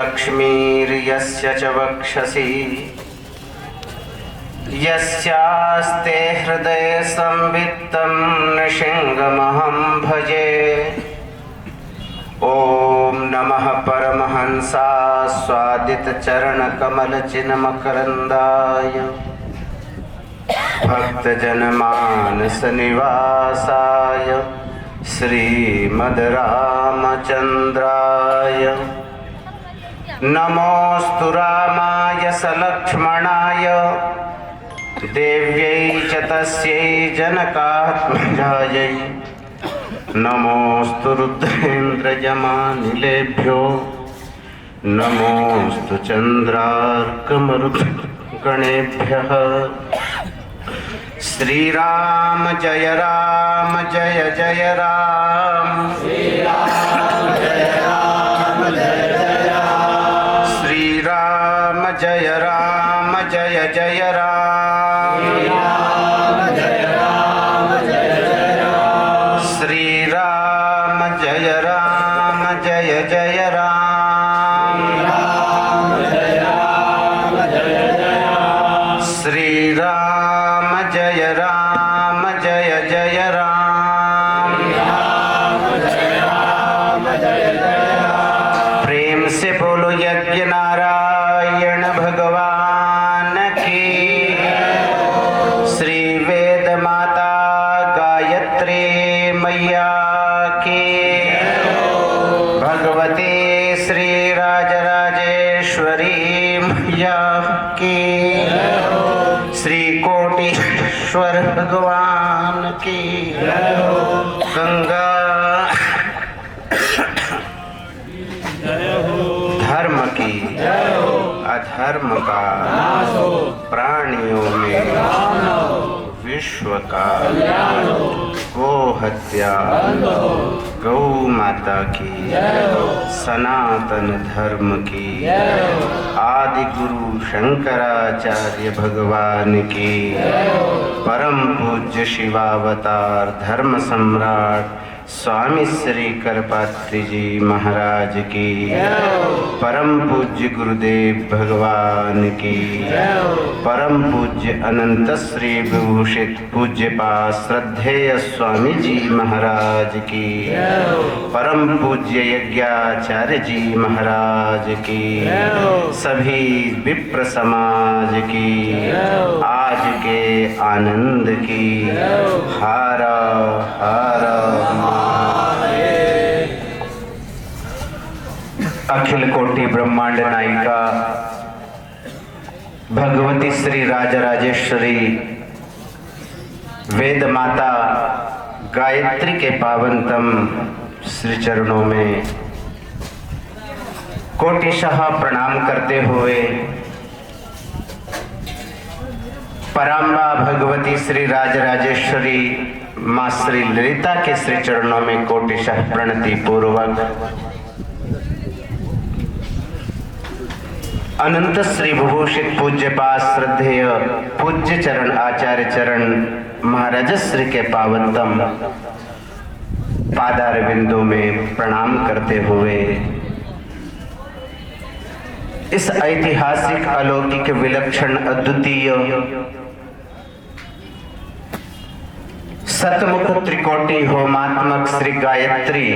लक्ष्मीर्यस्य च वक्षसि यस्यास्ते हृदये संवित्तं नृसिंहमहं भजे। ॐ नमः परमहंसास्वादितचरणकमलचिन्मकरन्दाय भक्तजनमानसनिवासाय श्रीमद्रामचन्द्राय नमोऽस्तु रामाय सलक्ष्मणाय देव्यै च तस्यै जनकात्मजायै नमोऽस्तु रुद्रेन्द्रयमानिलेभ्यो नमोऽस्तु चन्द्रार्कमरुद्गणेभ्यः। श्रीराम जय राम जय जय राम श्रीराम जय राम जय जय राम श्रीराम जय राम जय जय राम श्रीराम जय राम जय जय राम श्रीराम जय राम जय जय राम प्रेम से बोलो यज्ञ नारायण भगवान की। श्री वेद माता गायत्री मैया की। भगवती श्री राजराजेश्वरी मैया की। श्री कोटीश्वर भगवान की। गंगा धर्म की अधर्म का प्राणियों में विश्व का गो हत्या गौ माता की सनातन धर्म की आदि गुरु शंकराचार्य भगवान की परम पूज्य शिवावतार धर्म सम्राट स्वामी श्री करपात्री जी महाराज की परम पूज्य गुरुदेव भगवान की परम पूज्य अनंत श्री विभूषित पूज्य पास श्रद्धेय स्वामी जी महाराज की परम पूज्य यज्ञाचार्य जी महाराज की सभी विप्र समाज की आज के आनंद की हर हर अखिल कोटि ब्रह्मांड नायिका भगवती श्री राजराजेश्वरी वेद माता गायत्री के पावनतम श्री चरणों में कोटिशः प्रणाम करते हुए पराम्बा भगवती श्री राजराजेश्वरी माँ श्री ललिता के श्री चरणों में कोटिशः प्रणति पूर्वक अनंत श्री विभूषित पूज्य पास श्रद्धेय पूज्य चरण आचार्य चरण महाराज श्री के पावनतम पादार बिंदु में प्रणाम करते हुए इस ऐतिहासिक अलौकिक विलक्षण अद्वितीय सतमुख त्रिकोटि होमात्मक श्री गायत्री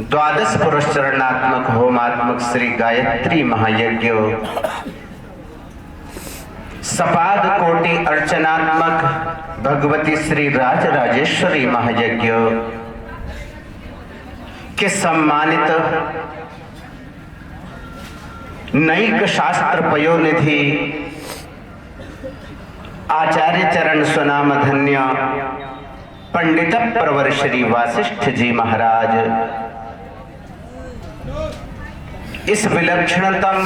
द्वादश पुरस्चरणात्मक होमात्मक श्री गायत्री महायज्ञ सपाद कोटि अर्चनात्मक भगवती श्री राजराजेश्वरी महायज्ञ के सम्मानित नैक शास्त्र पयोनिधि आचार्य चरण स्वनाम धन्य पंडित प्रवर श्री वासिष्ठ जी महाराज इस विलक्षणतम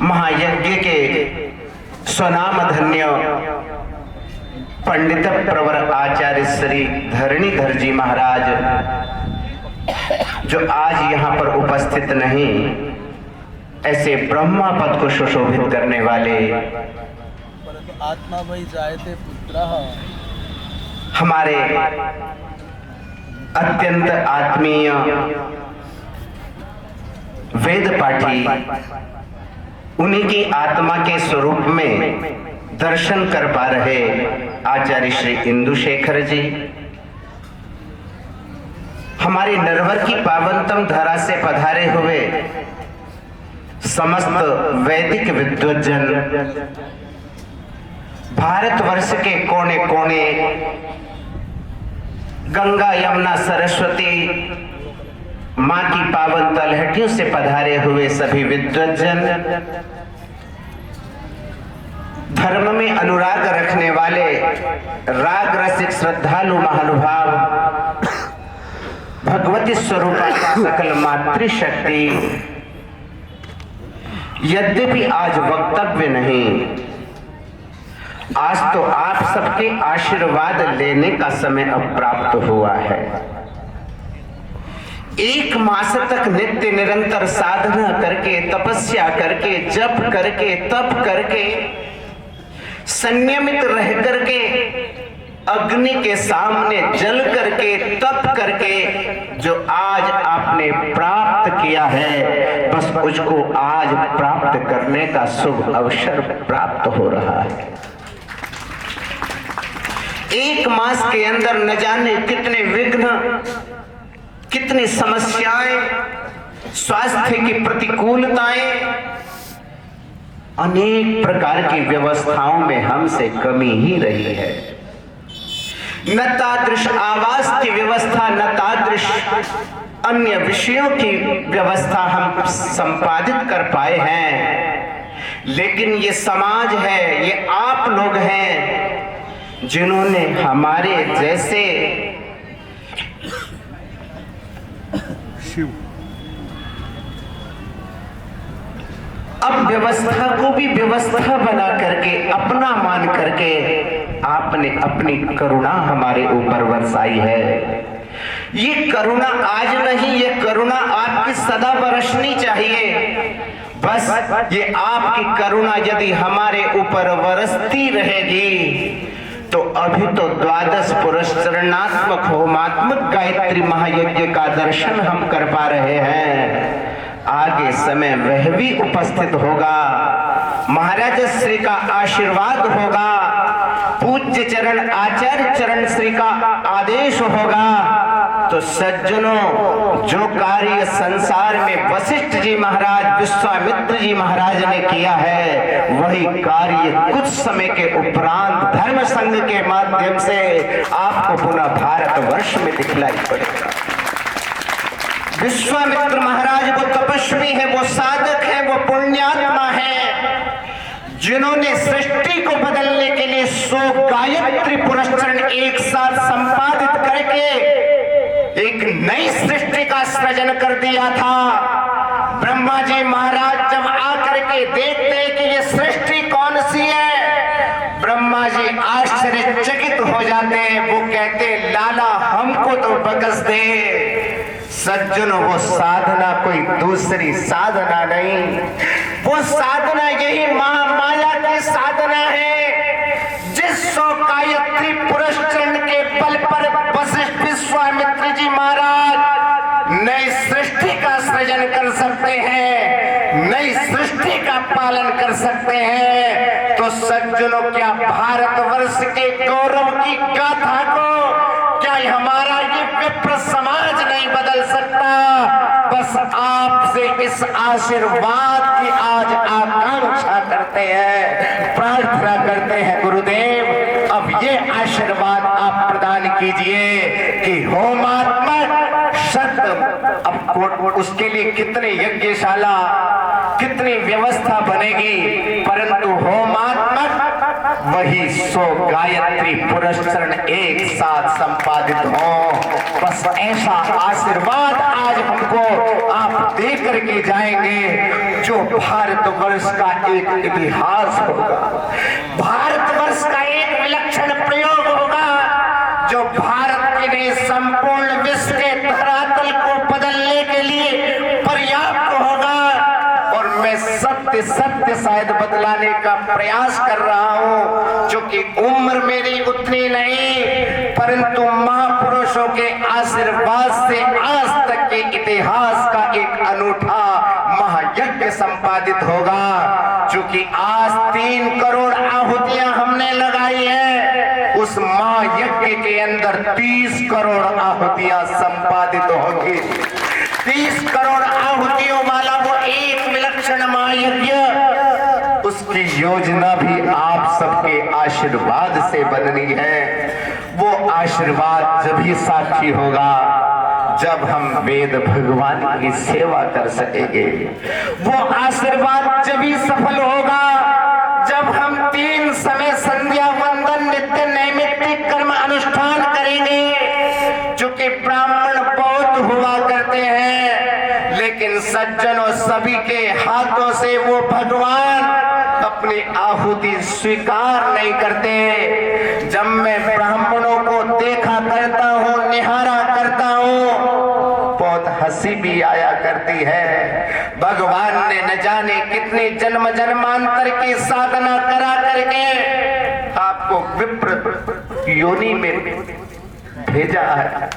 महायज्ञ के स्वनाम धन्य पंडित प्रवर आचार्य श्री धरणीधर जी महाराज जो आज यहाँ पर उपस्थित नहीं, ऐसे ब्रह्मा पद को सुशोभित करने वाले आत्मा वही जायते पुत्रः हमारे अत्यंत आत्मीय वेद पाठी उन्हीं की आत्मा के स्वरूप में दर्शन कर पा रहे आचार्य श्री इंदु शेखर जी, हमारे नरवर की पावनतम धरा से पधारे हुए समस्त वैदिक विद्वज्जन, भारतवर्ष के कोने कोने, गंगा यमुना सरस्वती मां की पावन तलहटियों से पधारे हुए सभी विद्वज्जन, धर्म में अनुराग रखने वाले राग रसिक श्रद्धालु महानुभाव, भगवती स्वरूपा का सकल मातृशक्ति, यद्यपि आज वक्तव्य नहीं, आज तो आप सबके आशीर्वाद लेने का समय अब प्राप्त हुआ है। 1 मास तक नित्य निरंतर साधना करके, तपस्या करके, जप करके, तप करके, संयमित रह करके, अग्नि के सामने जल करके, तप करके जो आज आपने प्राप्त किया है, बस उसको आज प्राप्त करने का शुभ अवसर प्राप्त हो रहा है। 1 मास के अंदर न जाने कितने विघ्न, कितनी समस्याएं, स्वास्थ्य की प्रतिकूलताएं, अनेक प्रकार की व्यवस्थाओं में हमसे कमी ही रही है। न तादृश आवास की व्यवस्था, न तादृश अन्य विषयों की व्यवस्था हम संपादित कर पाए हैं, लेकिन ये समाज है, ये आप लोग हैं जिन्होंने हमारे जैसे अब व्यवस्था को भी व्यवस्था बना करके, अपना मान करके आपने अपनी करुणा हमारे ऊपर बरसाई है। ये करुणा आज नहीं, ये करुणा आपकी सदा बरसनी चाहिए। बस ये आपकी करुणा यदि हमारे ऊपर बरसती रहेगी तो अभी तो 12 पुरस्चरणात्मक होमात्मक गायत्री महायज्ञ का दर्शन हम कर पा रहे हैं, आगे समय वह भी उपस्थित होगा, महाराज श्री का आशीर्वाद होगा, पूज्य चरण आचार्य चरण श्री का आदेश होगा, तो सज्जनों जो कार्य संसार में वशिष्ठ जी महाराज, विश्वामित्र जी महाराज ने किया है, वही कार्य कुछ समय के उपरांत धर्म संघ के माध्यम से आपको पुनः भारतवर्ष में दिखलाई पड़ेगा। विश्वामित्र महाराज वो तपस्वी है, वो साधक है, वो पुण्यात्मा है, जिन्होंने सृष्टि को बदलने के लिए 100 गायत्री पुरस्चरण एक साथ संपादित करके एक नई सृष्टि का सृजन कर दिया था। ब्रह्मा जी महाराज जब आकर के देखते कि ये सृष्टि कौन सी है, ब्रह्मा जी आश्चर्यचकित हो जाते हैं। वो कहते लाला हमको तो बकस दे। सज्जनों वो साधना कोई दूसरी साधना नहीं, वो साधना यही महामाया की साधना है, जिस 100 गायत्री पुरस्चरण के बल पर वशिष्ठ विश्वामित्र जी महाराज नई सृष्टि का सृजन कर सकते हैं, नई सृष्टि का पालन कर सकते हैं। तो सज्जनों क्या भारतवर्ष के गौरव की गाथा को क्या हमारा ये विप्र समाज नहीं बदल सकता? बस आपसे इस आशीर्वाद की आज आकांक्षा करते हैं, प्रार्थना करते हैं गुरुदेव, अब ये आशीर्वाद आप प्रदान कीजिए कि होमात्मक शब्द, अब उसके लिए कितने यज्ञशाला, कितनी व्यवस्था बनेगी, परंतु होमात्मक वही 100 गायत्री पुरस्चरण एक साथ संपादित हो। बस ऐसा आशीर्वाद आज हमको आप दे करके जाएंगे, जो भारतवर्ष का एक इतिहास होगा, भारतवर्ष का एक विलक्षण प्रयोग होगा, जो भारत के लिए संपूर्ण विश्व के धरातल को बदलने के लिए पर्याप्त होगा। और मैं सत्य सत्य शायद बदलाने का प्रयास कर रहा हूं, जो कि उम्र मेरी उतनी नहीं, परंतु महापुरुषों के आशीर्वाद से आज तक के इतिहास का एक अनूठा संपादित होगा। चूंकि आज 3 करोड़ आहुतियां हमने लगाई है, उस महायज्ञ के अंदर 30 करोड़ आहुतियां संपादित होंगी। 30 करोड़ आहुतियों वाला वो एक विलक्षण महायज्ञ, उसकी योजना भी आप सबके आशीर्वाद से बननी है। वो आशीर्वाद जब ही साक्षी होगा जब हम वेद भगवान की सेवा कर सकेंगे। वो आशीर्वाद जब ही सफल होगा जब हम 3 समय संध्या वंदन नित्य नैमित्तिक कर्म अनुष्ठान करेंगे। चूंकि ब्राह्मण बहुत हुआ करते हैं, लेकिन सज्जनों सभी के हाथों से वो भगवान अपनी आहुति स्वीकार नहीं करते। जब मैं ब्राह्मणों को देखा करता हूँ, निहारा करता हूँ, बहुत हंसी भी आया करती है। भगवान ने न जाने कितनी जन्म जन्मांतर की साधना करा करके आपको विप्र योनि में भेजा है,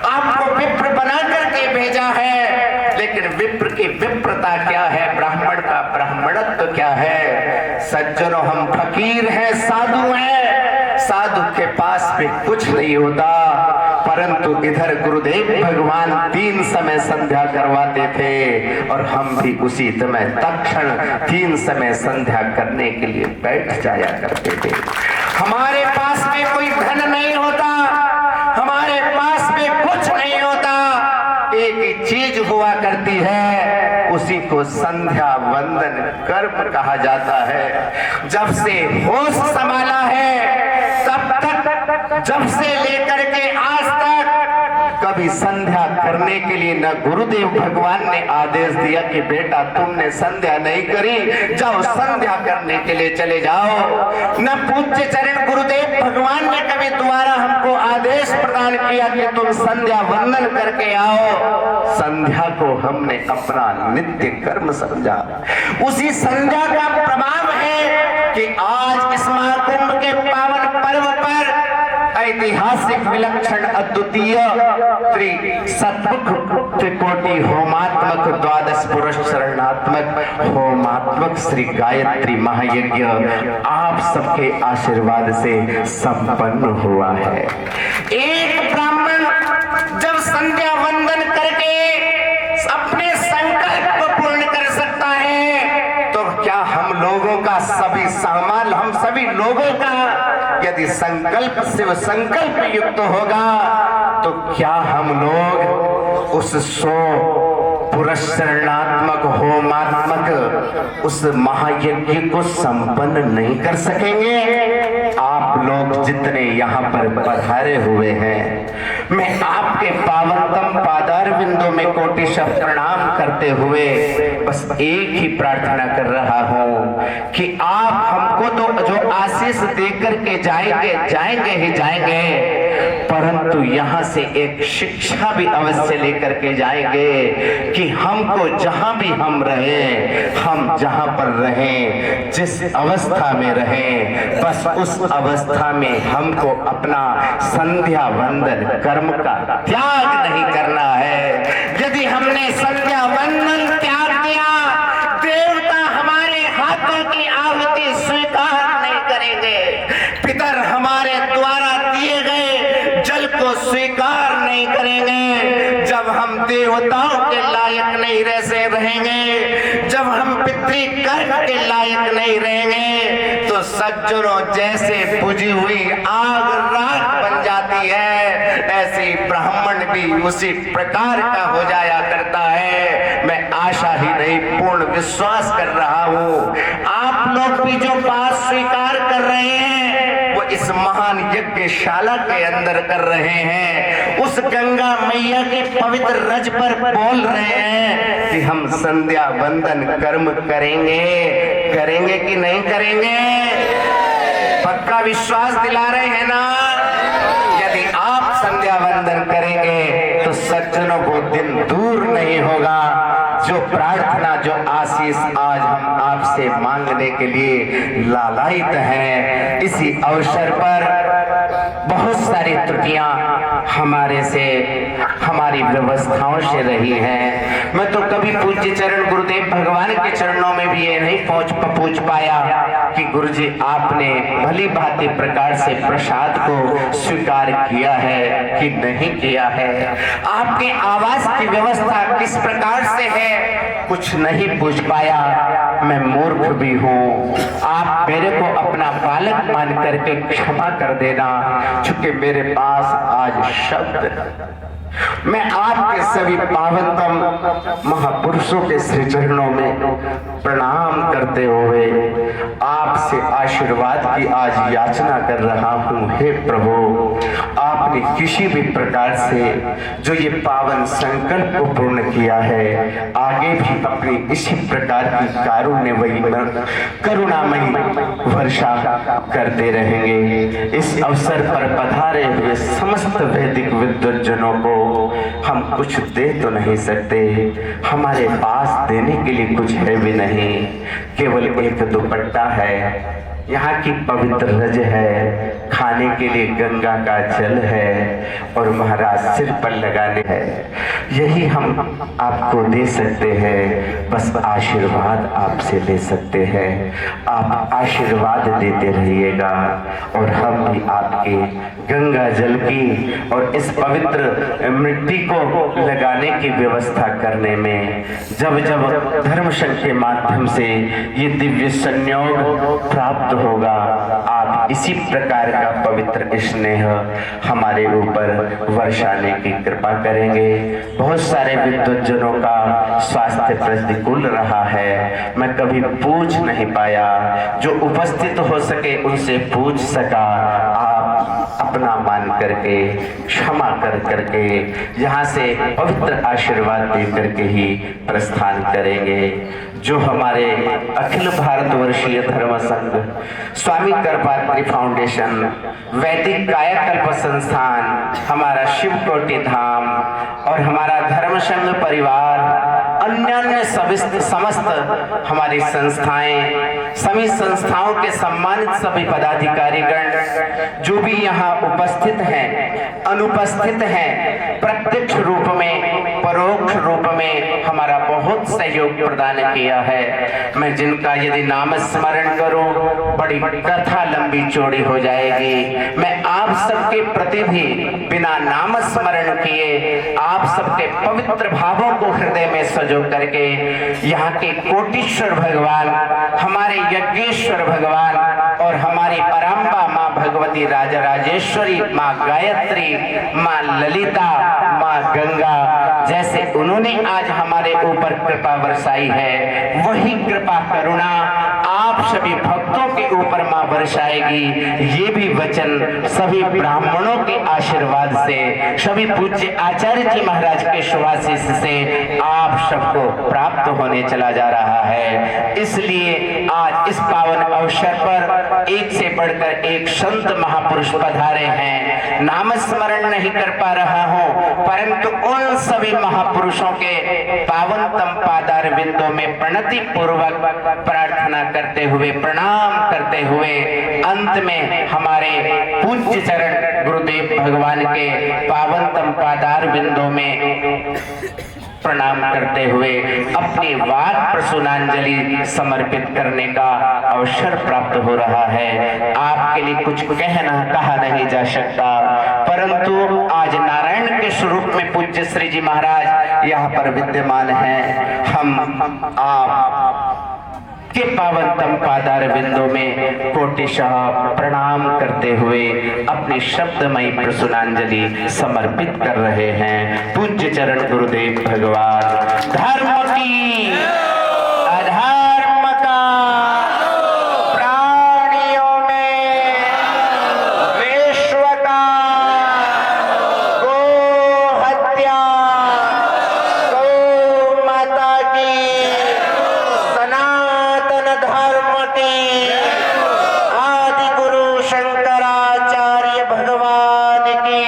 आपको विप्र बना करके भेजा है। लेकिन विप्र की विप्रता क्या है, ब्राह्मण का ब्राह्मणत्व क्या है? सज्जनों, हम फकीर हैं, साधु हैं। साधु के पास भी कुछ नहीं होता, परंतु इधर गुरुदेव भगवान 3 समय संध्या करवाते थे और हम भी उसी समय तत्क्षण 3 समय संध्या करने के लिए बैठ जाया करते थे। हमारे पास में कोई धन नहीं होता, हमारे पास में कुछ नहीं होता, एक ही चीज हुआ करती है, उसी को संध्या वंदन कर्म कहा जाता है। जब से होश संभाला है तब तक, जब से लेकर के आज तक कभी संध्या करने के लिए न गुरुदेव भगवान ने आदेश दिया कि बेटा तुमने संध्या नहीं करी, जाओ संध्या करने के लिए चले जाओ। न पूज्य चरण गुरुदेव भगवान ने कभी दोबारा हमको आदेश प्रदान किया कि तुम संध्या वंदन करके आओ। संध्या को हमने अपना नित्य कर्म समझा। उसी संध्या का प्रभाव है कि आज इस महाकुंभ के पावन पर्व पर ऐतिहासिक विलक्षण अद्वितीय सतमुख त्रिकोटि होमात्मक 12 पुरुष शरणात्मक होमात्मक श्री गायत्री महायज्ञ आप सबके आशीर्वाद से संपन्न हुआ है। एक ब्राह्मण जब संध्या वंदन करके अपने संकल्प को पूर्ण कर सकता है, तो क्या हम लोगों का सभी सामान, हम सभी लोगों का यदि संकल्प शिव संकल्प युक्त होगा, तो क्या हम लोग उस 100 पुरुष शरणात्मक होमात्मक उस महायज्ञ को संपन्न नहीं कर सकेंगे? आप लोग जितने यहाँ पर पधारे हुए हैं, मैं आपके पावनतम पादार बिंदु में कोटिशः प्रणाम करते हुए बस एक ही प्रार्थना कर रहा हूँ कि आप हमको तो जो आशीष देकर के जाएंगे ही जाएंगे, परंतु यहाँ से एक शिक्षा भी अवश्य लेकर के जाएंगे कि हमको जहाँ भी हम रहें, हम जहाँ पर रहें, जिस अवस्था में रहें, बस उस अवस्था में हमको अपना संध्या वंदन कर्म का त्याग नहीं करना है। यदि हमने संध्या वंदन त्याग दिया, देवता हमारे हाथों की आहुति स्वीकार नहीं करेंगे, पितर हमारे द्वारा दिए गए जल को स्वीकार नहीं करेंगे। जब हम देवताओं के लायक नहीं रहेंगे, जब हम पितृकर्म के लायक नहीं रहेंगे, तो सज्जनों जैसे बुझी हुई आग राख बन जाती है, ऐसे ब्राह्मण भी उसी प्रकार का हो जाया करता है। मैं आशा ही नहीं पूर्ण विश्वास कर रहा हूँ आप लोग भी जो बात स्वीकार कर रहे हैं वो इस महान यज्ञशाला के अंदर कर रहे हैं। उस गंगा मैया के पवित्र रज पर बोल रहे हैं कि हम संध्या वंदन कर्म करेंगे कि नहीं करेंगे? पक्का विश्वास दिला रहे हैं ना? यदि आप संध्या वंदन करेंगे तो सज्जनों को दिन दूर नहीं होगा। जो प्रार्थना, जो आशीष आज हम आपसे मांगने के लिए लालायित हैं, इसी अवसर पर बहुत सारी त्रुटियां हमारे से, हमारी व्यवस्थाओं से रही है। मैं तो कभी पूज्य चरण गुरुदेव भगवान के चरणों में भी ये नहीं पूछ पाया कि गुरुजी आपने भली भांति प्रकार से प्रसाद को स्वीकार किया है कि नहीं किया है, आपके आवास की व्यवस्था किस प्रकार से है, कुछ नहीं पूछ पाया। मैं मूर्ख भी हूँ, आप मेरे को अपना बालक मान करके क्षमा कर देना, क्योंकि मेरे पास आज शब्द, मैं आपके सभी पावनतम महापुरुषों के श्री चरणों में प्रणाम करते हुए आपसे आशीर्वाद की आज याचना कर रहा हूँ। हे प्रभु, आपने किसी भी प्रकार से जो ये पावन संकल्प को पूर्ण किया है, आगे भी अपनी इसी प्रकार की कारुण्यमयी करुणामयी वर्षा करते रहेंगे। इस अवसर पर पधारे हुए समस्त वैदिक विद्वज्जनों को हम कुछ दे तो नहीं सकते, हमारे पास देने के लिए कुछ है भी नहीं, केवल एक दुपट्टा है, यहाँ की पवित्र रज है, खाने के लिए गंगा का जल है और महाराज सिर पर लगाने हैं, यही हम आपको दे सकते हैं। बस आशीर्वाद आपसे ले सकते हैं, आप आशीर्वाद देते रहिएगा और हम भी आपके गंगा जल की और इस पवित्र मिट्टी को लगाने की व्यवस्था करने में जब जब धर्मशंकर के माध्यम से ये दिव्य संयोग प्राप्त होगा, आप इसी प्रकार का पवित्र स्नेह हमारे ऊपर वर्षाने की कृपा करेंगे। बहुत सारे विद्वज्जनों का स्वास्थ्य प्रतिकूल रहा है, मैं कभी पूछ नहीं पाया, जो उपस्थित हो सके उनसे पूछ सका। आप अपना मान करके, क्षमा कर करके यहाँ से पवित्र आशीर्वाद दे करके ही प्रस्थान करेंगे। जो हमारे अखिल भारतवर्षीय धर्म संघ, स्वामी कृपात्री फाउंडेशन, वैदिक कायाकल्प संस्थान, हमारा शिवकोटि धाम और हमारा धर्म संघ परिवार, अन्य समस्त हमारी संस्थाएं, सभी संस्थाओं के सम्मानित सभी पदाधिकारीगण जो भी यहाँ उपस्थित हैं, अनुपस्थित हैं, प्रत्यक्ष रूप में, परोक्ष रूप में हमारा बहुत सहयोग प्रदान किया है। मैं जिनका यदि नाम स्मरण करूं, बड़ी कथा लंबी चौड़ी हो जाएगी। मैं आप सबके प्रति भी बिना नाम स्मरण किए आप सबके पवित्र भावों को हृदय में सजो करके यहाँ के कोटीश्वर भगवान, हमारे यज्ञेश्वर भगवान और हमारी परम्बा माँ भगवती राजराजेश्वरी, माँ गायत्री, माँ ललिता, माँ गंगा, जैसे उन्होंने आज हमारे ऊपर कृपा बरसाई है, वही कृपा करुणा आप सभी भक्तों के ऊपर माँ बरसाएगी। ये भी वचन सभी ब्राह्मणों के आशीर्वाद से, सभी पूज्य आचार्य जी महाराज के शुभाशीष से आप सबको प्राप्त होने चला जा रहा है। इसलिए आज इस पावन अवसर पर एक से बढ़कर एक संत महापुरुष पधारे हैं। नाम स्मरण नहीं कर पा रहा हूँ, परंतु उन सभी महापुरुषों के पावनतम पादार बिंदों में प्रणति पूर्वक प्रार्थना करते हुए, प्रणाम करते हुए अंत में हमारे पूज्य चरण गुरुदेव भगवान के पावनतम पादार बिंदों में प्रणाम करते हुए अपनी वाक प्रसूनांजलि समर्पित करने का अवसर प्राप्त हो रहा है। आपके लिए कुछ कहा नहीं जा सकता, परंतु आज नारायण के स्वरूप में पूज्य श्री जी महाराज यहाँ पर विद्यमान हैं। हम आप के पावनतम पादार बिंदों में कोटिशः प्रणाम करते हुए अपनी शब्दमयी प्रसूनांजलि समर्पित कर रहे हैं। पूज्य चरण गुरुदेव भगवान, धर्म की, अधर्म का, प्राणियों में विश्व का, गो हत्या, गौ माता की, धर्म की, आदि गुरु शंकराचार्य भगवान की,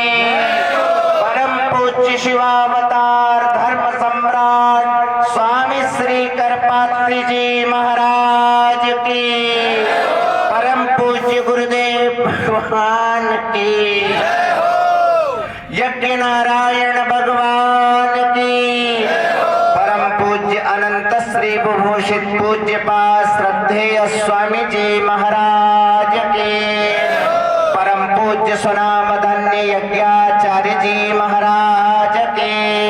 परम पूज्य शिवावतार धर्म सम्राट स्वामी श्री कृपात्री जी महाराज की, परम पूज्य गुरुदेव भगवान की। नारायण भगवान की। परम पूज्य अनंत श्री विभूषित पूज्य पास श्रद्धेय स्वामी जी महाराज के। परम पूज्य सुनाम धन्य यज्ञाचार्य जी महाराज के।